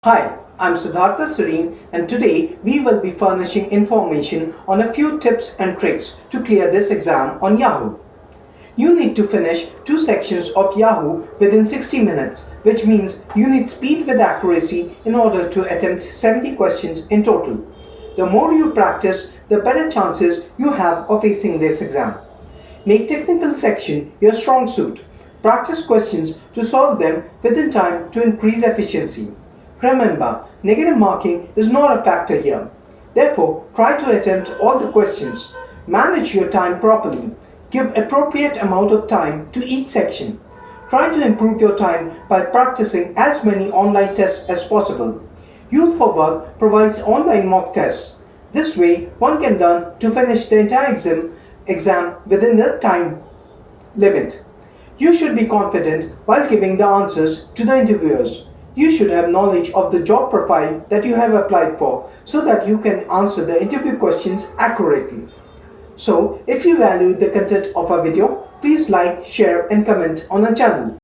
Hi, I'm Siddhartha Serene, and today we will be furnishing information on a few tips and tricks to clear this exam on Yahoo. You need to finish 2 sections of Yahoo within 60 minutes, which means you need speed with accuracy in order to attempt 70 questions in total. The more you practice, the better chances you have of acing this exam. Make technical section your strong suit. Practice questions to solve them within time to increase efficiency. Remember, negative marking is not a factor here. Therefore, try to attempt all the questions. Manage your time properly. Give appropriate amount of time to each section. Try to improve your time by practicing as many online tests as possible. Youth for Work provides online mock tests. This way, one can learn to finish the entire exam within the time limit. You should be confident while giving the answers to the interviewers. You should have knowledge of the job profile that you have applied for so that you can answer the interview questions accurately. So, if you value the content of our video, please like, share and comment on our channel.